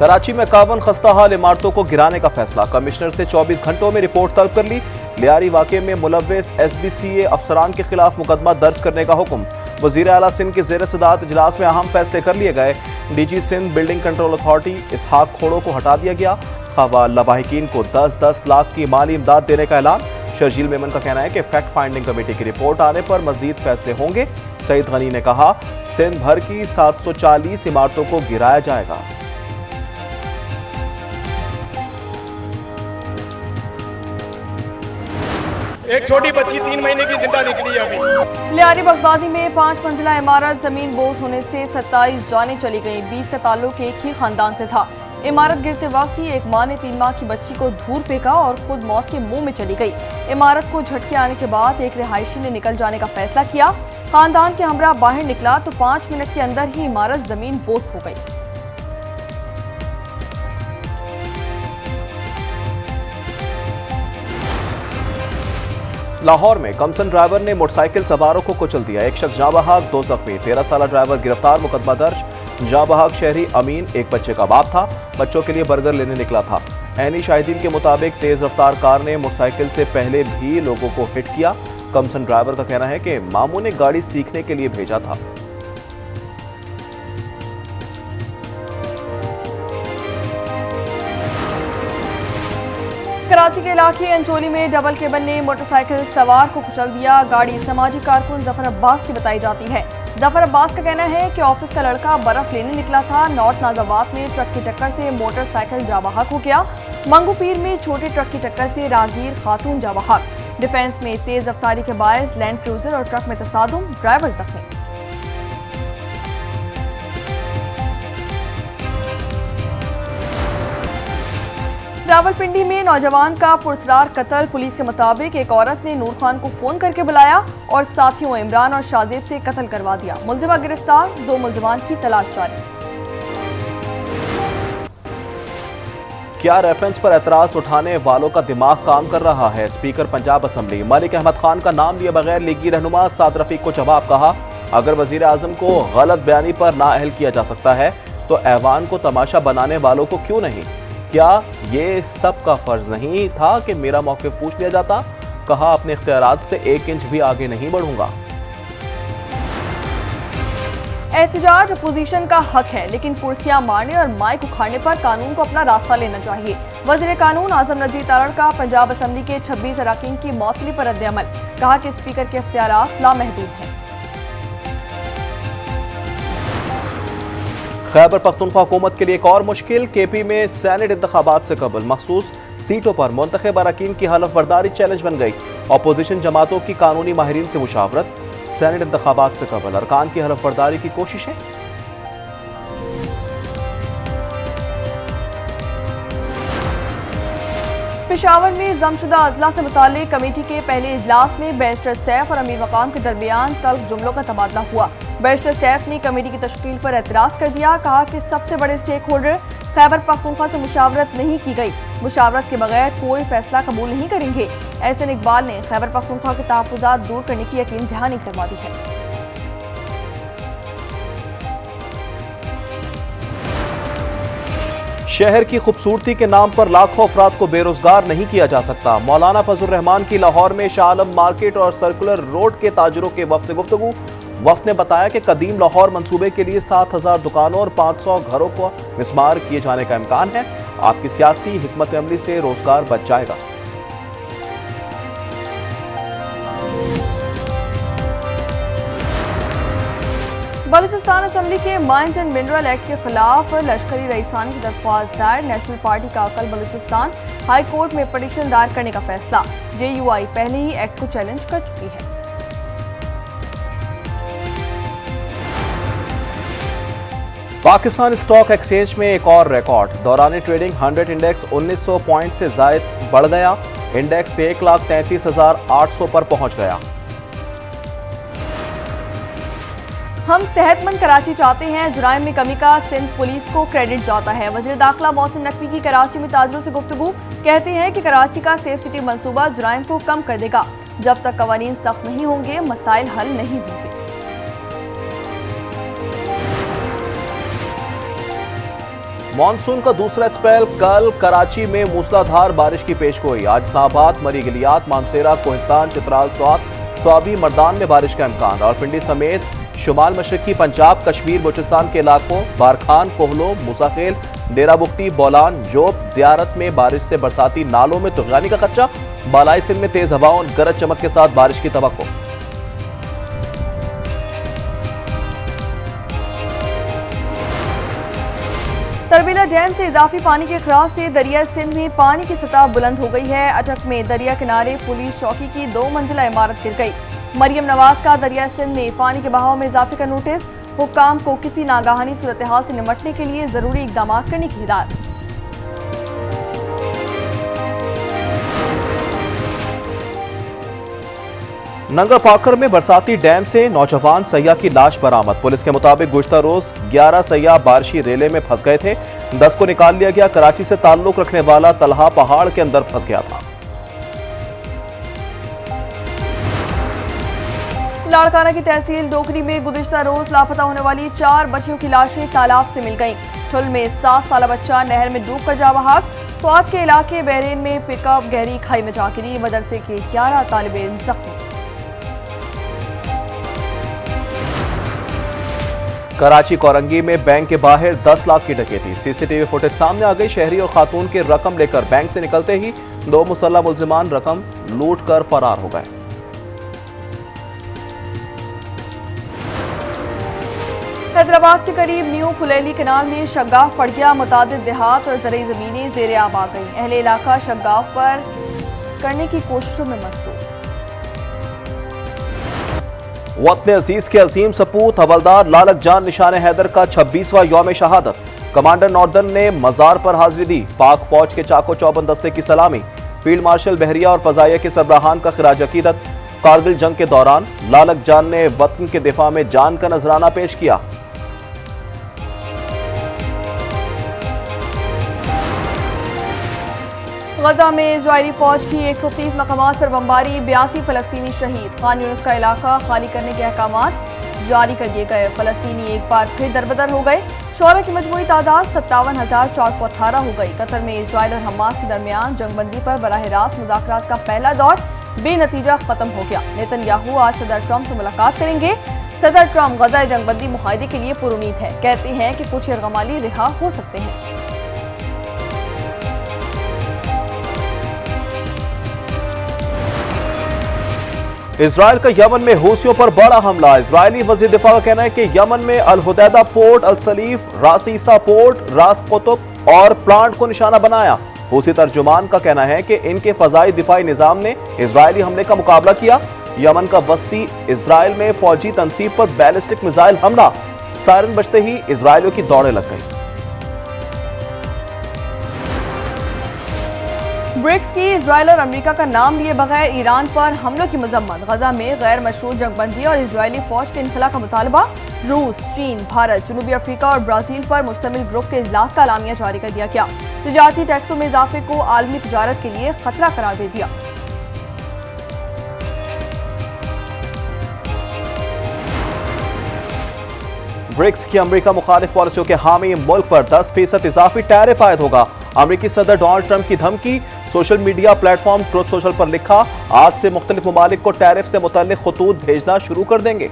कराची में 51 खस्ता हाल इमारतों को गिराने का फैसला। कमिश्नर से 24 घंटों में रिपोर्ट तलब कर ली। लियारी वाक़े में मुलव्विस SBCA अफसरान के खिलाफ मुकदमा दर्ज करने का हुक्म। वज़ीर आला सिंध के ज़ेर सदारत इजलास में अहम फैसले कर लिए गए। DG Sindh building control authority Ishaq Khoro को हटा दिया गया। लवाहिकीन को 10-10 लाख की माली इमदाद देने का ऐलान। शर्जील मेमन का कहना है कि फैक्ट फाइंडिंग कमेटी की रिपोर्ट आने पर मजीद फैसले होंगे। सईद गनी ने कहा, सिंध भर की 740 इमारतों को गिराया जाएगा। एक छोटी बच्ची 3 महीने की जिंदा निकली है अभी। लियारी बगदादी में 5 मंजिला इमारत जमीन बोझ होने से 27 जानें चली गईं। 20 का ताल्लुक एक ही खानदान से था। इमारत गिरते वक्त ही एक मां ने 3 माह की बच्ची को धूल फेंका और खुद मौत के मुंह में चली गई। इमारत को झटके आने के बाद एक रिहायशी ने निकल जाने का फैसला किया। खानदान के हमरा बाहर निकला तो 5 मिनट के अंदर ही इमारत जमीन बोझ हो गई। लाहौर में कमसन ड्राइवर ने मोटरसाइकिल सवारों को कुचल दिया। एक शख्स जाँ बहक, 2 जख्मी। 13 साल ड्राइवर गिरफ्तार, मुकदमा दर्ज। जाँ बहक शहरी अमीन एक बच्चे का बाप था। बच्चों के लिए बर्गर लेने निकला था। ऐनी शाहिदीन के मुताबिक तेज रफ्तार कार ने मोटरसाइकिल से पहले भी लोगों को हिट किया। कमसन ड्राइवर का कहना है कि मामू ने गाड़ी सीखने के लिए भेजा था। कराची के इलाके अंचोली में डबल केबल ने मोटरसाइकिल सवार को कुचल दिया। गाड़ी समाजी कारकुन जफर अब्बास की बताई जाती है। जफर अब्बास का कहना है कि ऑफिस का लड़का बर्फ लेने निकला था। नॉर्थ नाजाबाद में ट्रक की टक्कर से मोटरसाइकिल जाबहक हो गया। मंगू पीर में छोटे ट्रक की टक्कर से राहगीर खातून जाबहक। डिफेंस में तेज रफ्तारी के बायस लैंड क्रूजर और ट्रक में तसादुम, ड्राइवर जख्मी। रावलपिंडी में नौजवान का पुरस्रार कत्ल। पुलिस के मुताबिक एक औरत ने नूर खान को फोन करके बुलाया और साथियों इमरान और शाहजेब से कत्ल करवा दिया। मुलजिमा गिरफ्तार, 2 मुलजिमान की तलाश जारी। क्या रेफरेंस पर एतराज उठाने वालों का दिमाग काम कर रहा है? स्पीकर पंजाब असम्बली मलिक अहमद खान का नाम लिए बगैर लीगी रहनुमा साद रफीक को जवाब। कहा, अगर वजीर आजम को गलत बयानी पर नाअहल किया जा सकता है तो ऐवान को तमाशा बनाने वालों को क्यों नहीं? क्या ये सब का फर्ज नहीं था कि मेरा मौक़िफ़ पूछ लिया जाता? कहा, अपने इख्तियारात से 1 इंच भी आगे नहीं बढ़ूंगा। एहतजाज अपोजिशन का हक है, लेकिन कुर्सियां मारने और माइक उखाड़ने पर कानून को अपना रास्ता लेना चाहिए। वज़ीर कानून आज़म नज़ीर तारड़ का पंजाब असम्बली के 26 अरकान की मौतली पर रद्द-ए-अमल। कहा कि स्पीकर के इख्तियारात लामहदूद हैं। खैबर पख्तूनख्वा हुकूमत के लिए एक और मुश्किल। KP में सेनेट इंतखाबात से कबल मखसूस सीटों पर मुंतखब अरकान की हलफ बर्दारी चैलेंज बन गई। अपोजिशन जमातों की कानूनी माहिरीन से मुशावरत। सेनेट इंतखाबात से कबल अरकान की हलफ बर्दारी की कोशिशें। पेशावर में जमशुदा अजला से मुतालिक कमेटी के पहले इजलास में बैरिस्टर सैफ और अमीर मकाम के दरमियान तल्ख जुमलों का तबादला हुआ। बैरिस्टर सैफ ने कमेटी की तश्कील पर एतराज़ कर दिया। कहा कि सबसे बड़े स्टेक होल्डर खैबर पख्तूनख्वा से मुशावरत नहीं की गई। मुशावरत के बगैर कोई फैसला कबूल नहीं करेंगे। एहसन इकबाल ने खैबर पख्तूनख्वा के तहफ़्फ़ुज़ात दूर करने की यकीन दहानी करवा दी है। शहर की खूबसूरती के नाम पर लाखों अफराद को बेरोजगार नहीं किया जा सकता। मौलाना फजल रहमान की लाहौर में शाह आलम मार्केट और सर्कुलर रोड के ताजरों के वफ्द से गुफ्तगू। वफ्द ने बताया कि कदीम लाहौर मंसूबे के लिए 7000 दुकानों और 500 घरों को मिसमार किए जाने का इम्कान है। आपकी सियासी हिकमत अमली से रोजगार बच जाएगा। बलूचिस्तान असम्बली के माइंस एंड मिनरल एक्ट के खिलाफ लश्करी रईसानी की दरख्वास्त दायर। नेशनल पार्टी का कल बलूचिस्तान हाई कोर्ट में पटिशन दायर करने का फैसला। JUI पहले ही एक्ट को चैलेंज कर चुकी है। पाकिस्तान स्टॉक एक्सचेंज में एक और रिकॉर्ड। दौरान ट्रेडिंग 100 इंडेक्स 1900 पॉइंट से जायद बढ़ गया। इंडेक्स 1,33,800 पर पहुंच गया। हम सेहतमंद कराची चाहते हैं, जुराइम में कमी का सिंध पुलिस को क्रेडिट जाता है। वज़ीर दाखिला मोहसिन नकवी की कराची में ताजरों से गुफ्तगू। कहते हैं कि कराची का सेफ सिटी मंसूबा जुराइम को कम कर देगा। जब तक कवानीन सख्त नहीं होंगे मसाइल हल नहीं होंगे। मॉनसून का दूसरा स्पेल कल कराची में मूसलाधार बारिश की पेशगोई। आज इस्लामाबाद, मरी गिलियात, मानसेरा, कोहिस्तान, चित्राल, स्वात, स्वाबी, मर्दान में बारिश का इम्कान। रावलपिंडी समेत शुमाल मशरकी पंजाब, कश्मीर, बलूचिस्तान के इलाकों बारखान, कोहलो, मूसाखेल, डेरा बुगटी, बोलान, जोब, जियारत में बारिश से बरसाती नालों में तुगयानी का खदशा। बालाई सिंध में तेज हवाओं, गरज चमक के साथ बारिश की तवक्को। तरबीला डैम से इजाफी पानी के अखराज से दरिया सिंध में पानी की सतह बुलंद हो गई है। अटक में दरिया किनारे पुलिस चौकी की 2 मंजिला इमारत गिर गई। मरियम नवाज का दरिया सिंध में पानी के बहाव में इजाफे का नोटिस। हुक्काम को किसी नागाहानी सूरत हाल से निपटने के लिए जरूरी इकदाम करने की हिदायत। नंगा पाखर में बरसाती डैम से नौजवान सैयाह की लाश बरामद। पुलिस के मुताबिक गुज़श्ता रोज 11 सैयाह बारिशी रेले में फंस गए थे। 10 को निकाल लिया गया। कराची से ताल्लुक रखने वाला तलहा पहाड़ के अंदर फंस गया था। लाड़काना की तहसील डोकरी में गुज़श्ता रोज लापता होने वाली 4 बच्चियों की लाशें तालाब से मिल गईं। ठुल में 7 साल बच्चा नहर में डूब कर जा बहा। स्वात के इलाके बहरीन में पिकअप गहरी खाई में जा गिरी। मदरसे के 11 तालिब इल्म जख्मी। कराची कोरंगी में बैंक के बाहर 10 लाख की डकैती। सीसीटीवी फुटेज सामने आ गई। शहरी और खातून के रकम लेकर बैंक से निकलते ही 2 मुसल्लह मुल्जिमान रकम लूट कर फरार हो गए। हैदराबाद के करीब न्यू फुलेली केनाल में शग्गाफ पड़ गया। मुतादिद देहात और ज़रई ज़मीनें ज़ेरे आब आ गईं। अहले इलाका शग्गाफ पर करने की कोशिशों में मसरूफ। वतन अजीज के अजीम सपूत हवलदार लालक जान निशान हैदर का 26वां यौम शहादत। कमांडर नॉर्दर्न ने मजार पर हाजिरी दी। पाक फौज के चाको चौबंद दस्ते की सलामी। फील्ड मार्शल बहरिया और फजाइया के सरबराहान का खिराज अकीदत। कारगिल जंग के दौरान लालक जान ने वतन के दिफा में जान का नजराना पेश किया। गजा में इजरायली फौज की 130 मकामात पर बमबारी। 82 फलस्तीनी शहीद। खान यूनिस का इलाका खाली करने के अहकामात जारी कर दिए गए। फलस्तीनी एक बार फिर दरबदर हो गए। शोरा की मजमूई तादाद 57,418 हो गई। कतर में इजरायल और हमास के दरमियान जंगबंदी पर बराह रास्त मुज़ाकरात का पहला दौर बेनतीजा खत्म हो गया। नेतन्याहू आज सदर ट्रंप से मुलाकात करेंगे। सदर ट्रंप गजा जंगबंदी मुआहदे के लिए पुरुमीद है। कहते हैं कि कुछ यरगमाली रिहा हो सकते हैं। इजरायल का यमन में हूसियों पर बड़ा हमला। इजरायली वजीर दिफा का कहना है कि यमन में अल हुदैदा पोर्ट, अल सलीफ, रास ईसा पोर्ट, रास कुतुब और प्लांट को निशाना बनाया। हूसी तर्जुमान का कहना है कि इनके फजाई दिफाई निजाम ने इजरायली हमले का मुकाबला किया। यमन का बस्ती इजरायल में फौजी तनसीब पर बैलिस्टिक मिसाइल हमला। सायरन बजते ही इजरायलियों की दौड़े लग गई। ब्रिक्स की इजरायल और अमेरिका का नाम लिए बगैर ईरान पर हमलों की मजम्मत। गजा में गैर मशरूत जंगबंदी और इजरायली फौज के इनखला का मुतालबा। रूस, चीन, भारत, जनूबी अफ्रीका और ब्राजील पर मुश्तमिल ग्रुप के इजलास का अलामिया जारी कर दिया गया। तिजारती टैक्सों में इजाफे को आलमी तिजारत के लिए खतरा करार दे दिया। ब्रिक्स की अमेरिका मुखालिफ पॉलिसियों के हामी मुल्क पर 10% इजाफी टैरिफ आयद होगा। अमेरिकी सदर डोनाल्ड ट्रंप की धमकी। Social media platform truth social पर लिखा, आज से मुख्तलिफ ममालिक को टैरिफ से मुतल्लिक खतूत भेजना शुरू कर देंगे।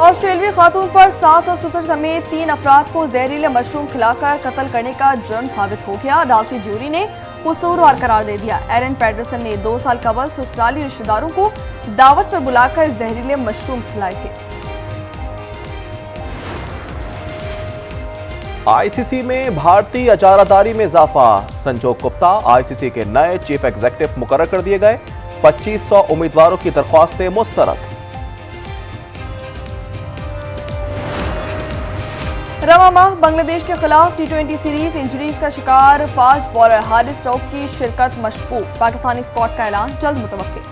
ऑस्ट्रेलियाई खातून पर सास और ससुर समेत 3 अफराद को जहरीले मशरूम खिलाकर कत्ल करने का जुर्म साबित हो गया। अदालती ज्यूरी ने कसूरवार करार दे दिया। एरन पैटरसन ने 2 साल कबल ससुराली रिश्तेदारों को दावत पर बुलाकर जहरीले मशरूम खिलाए थे। आईसीसी में भारतीय अजारादारी में इजाफा। संजोग गुप्ता आईसीसी के नए चीफ एग्जीक्यूटिव मुकर्रर कर दिए गए। 2500 उम्मीदवारों की दरख्वास्तें मुस्तरद। रवा माह बांग्लादेश के खिलाफ T20 सीरीज इंजरीज का शिकार फास्ट बॉलर हारिस रऊफ की शिरकत मशकूक। पाकिस्तानी स्क्वाड का ऐलान जल्द मुतवक्किल।